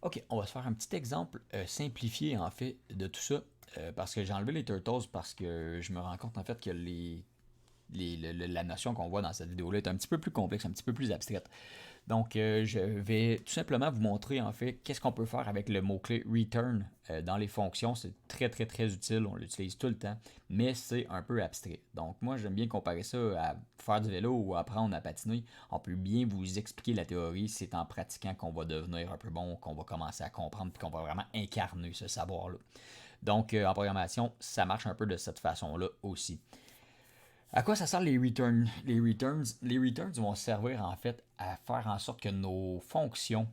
OK, on va se faire un petit exemple simplifié en fait de tout ça. Parce que j'ai enlevé les turtles parce que je me rends compte en fait que la notion qu'on voit dans cette vidéo-là est un petit peu plus complexe, un petit peu plus abstraite. Donc, je vais tout simplement vous montrer en fait qu'est-ce qu'on peut faire avec le mot-clé return dans les fonctions. C'est très très très utile, on l'utilise tout le temps, mais c'est un peu abstrait. Donc, moi j'aime bien comparer ça à faire du vélo ou apprendre à patiner. On peut bien vous expliquer la théorie, c'est en pratiquant qu'on va devenir un peu bon, qu'on va commencer à comprendre puis qu'on va vraiment incarner ce savoir-là. Donc, en programmation, ça marche un peu de cette façon-là aussi. À quoi ça sert les returns? Les returns vont servir en fait à faire en sorte que nos fonctions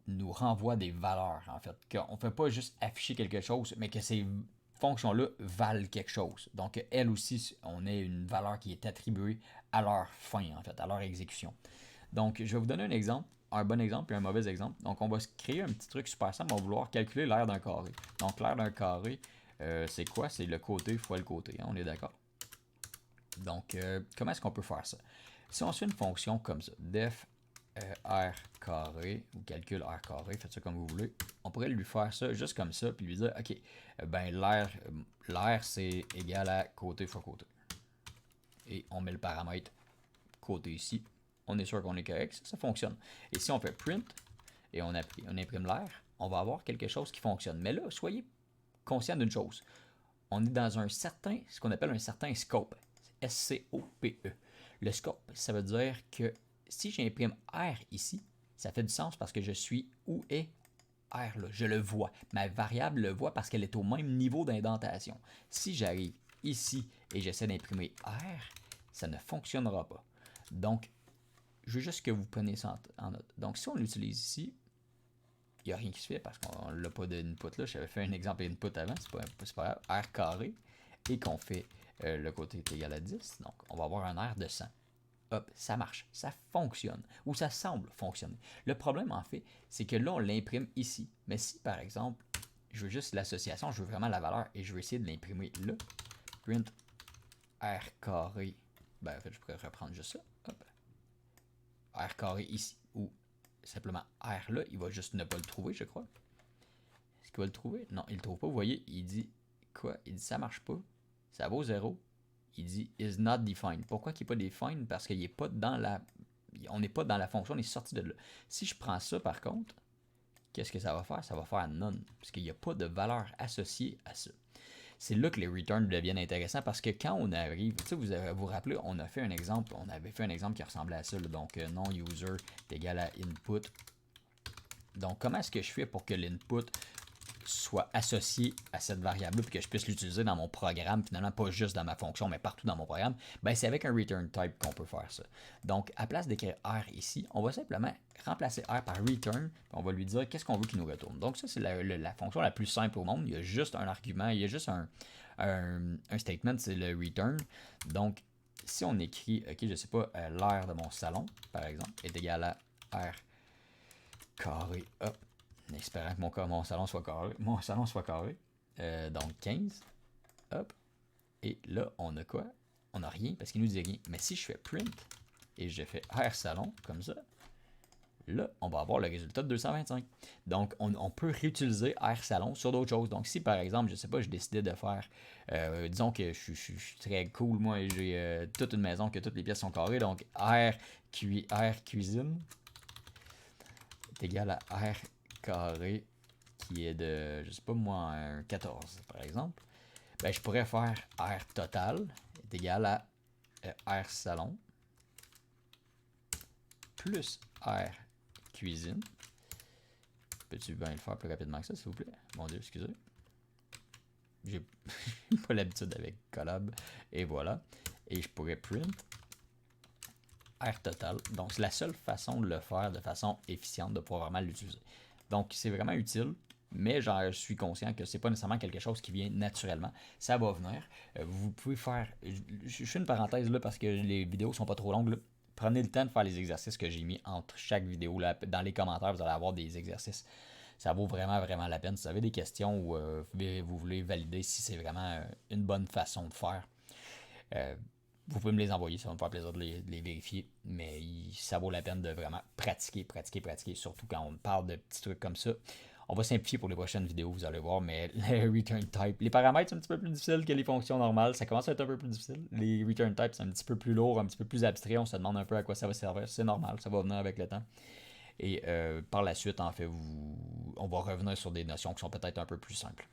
nous renvoient des valeurs en fait. Qu'on ne fait pas juste afficher quelque chose, mais que ces fonctions-là valent quelque chose. Donc elles aussi, on a une valeur qui est attribuée à leur fin en fait, à leur exécution. Donc je vais vous donner un exemple, un bon exemple et un mauvais exemple. Donc on va se créer un petit truc super simple, on va vouloir calculer l'aire d'un carré. Donc l'aire d'un carré, c'est quoi? C'est le côté fois le côté, hein, on est d'accord? Donc, comment est-ce qu'on peut faire ça? Si on suit une fonction comme ça, def r carré, ou calcul r carré, faites ça comme vous voulez, on pourrait lui faire ça juste comme ça, puis lui dire, ok, ben l'air c'est égal à côté fois côté. Et on met le paramètre côté ici. On est sûr qu'on est correct, ça fonctionne. Et si on fait print, et on imprime l'air, on va avoir quelque chose qui fonctionne. Mais là, soyez conscient d'une chose. On est dans un certain, ce qu'on appelle un certain scope. S-C-O-P-E. Le scope, ça veut dire que si j'imprime R ici, ça fait du sens parce que je suis où est R là. Je le vois. Ma variable le voit parce qu'elle est au même niveau d'indentation. Si j'arrive ici et j'essaie d'imprimer R, ça ne fonctionnera pas. Donc, je veux juste que vous preniez ça en note. Donc, si on l'utilise ici, il n'y a rien qui se fait parce qu'on n'a pas d'input là. J'avais fait un exemple d'input avant, c'est pas grave. R carré, et qu'on fait le côté est égal à 10, donc on va avoir un R de 100. Hop, ça marche, ça fonctionne, ou ça semble fonctionner. Le problème en fait, c'est que là on l'imprime ici. Mais si par exemple, je veux juste l'association, je veux vraiment la valeur et je veux essayer de l'imprimer là, print R carré, ben en fait je pourrais reprendre juste ça, hop, R carré ici, ou simplement R là, il va juste ne pas le trouver je crois. Est-ce qu'il va le trouver? Non, il le trouve pas. Vous voyez, il dit quoi? Il dit ça marche pas. Ça vaut 0. Il dit is not defined. Pourquoi il n'est pas defined? Parce qu'il est pas dans la. On n'est pas dans la fonction, on est sorti de là. Si je prends ça par contre, qu'est-ce que ça va faire? Ça va faire none. Parce qu'il n'y a pas de valeur associée à ça. C'est là que les returns deviennent intéressants parce que quand on arrive, tu sais, vous rappelez, on a fait un exemple, on avait fait un exemple qui ressemblait à ça, là, donc non-user est égal à input. Donc, comment est-ce que je fais pour que l'input soit associé à cette variable-là puis que je puisse l'utiliser dans mon programme, finalement pas juste dans ma fonction, mais partout dans mon programme, ben c'est avec un return type qu'on peut faire ça. Donc, à place d'écrire R ici, on va simplement remplacer R par return, puis on va lui dire qu'est-ce qu'on veut qu'il nous retourne. Donc, ça, c'est la fonction la plus simple au monde. Il y a juste un argument, il y a juste un statement, c'est le return. Donc, si on écrit, ok, je sais pas, l'air de mon salon, par exemple, est égal à R carré, hop, en espérant que mon salon soit carré. Mon salon soit carré. Donc 15. Hop. Et là, on a quoi? On n'a rien parce qu'il nous dit rien. Mais si je fais print et je fais R salon comme ça, là, on va avoir le résultat de 225. Donc, on peut réutiliser R salon sur d'autres choses. Donc, si par exemple, je sais pas, je décidais de faire, disons que je suis très cool, moi, j'ai toute une maison que toutes les pièces sont carrées. Donc, R cuisine est égal à R carré qui est de, je sais pas moi, un 14 par exemple, ben, je pourrais faire R total est égal à R salon plus R cuisine. Peux-tu bien le faire plus rapidement que ça, s'il vous plaît? Mon Dieu, excusez. J'ai pas l'habitude avec collab. Et voilà. Et je pourrais print R total. Donc, c'est la seule façon de le faire de façon efficiente, de pouvoir vraiment l'utiliser. Donc, c'est vraiment utile, mais j'en suis conscient que c'est pas nécessairement quelque chose qui vient naturellement. Ça va venir. Vous pouvez faire. Je fais une parenthèse là parce que les vidéos sont pas trop longues. Là. Prenez le temps de faire les exercices que j'ai mis entre chaque vidéo. Là. Dans les commentaires, vous allez avoir des exercices. Ça vaut vraiment, vraiment la peine. Si vous avez des questions ou vous voulez valider si c'est vraiment une bonne façon de faire, vous pouvez me les envoyer, ça va me faire plaisir de les vérifier. Mais ça vaut la peine de vraiment pratiquer, pratiquer, pratiquer. Surtout quand on parle de petits trucs comme ça. On va simplifier pour les prochaines vidéos, vous allez voir, mais le return type, les paramètres sont un petit peu plus difficiles que les fonctions normales, ça commence à être un peu plus difficile. Les return types, c'est un petit peu plus lourd, un petit peu plus abstrait, on se demande un peu à quoi ça va servir, c'est normal, ça va venir avec le temps. Et par la suite, en fait, on va revenir sur des notions qui sont peut-être un peu plus simples.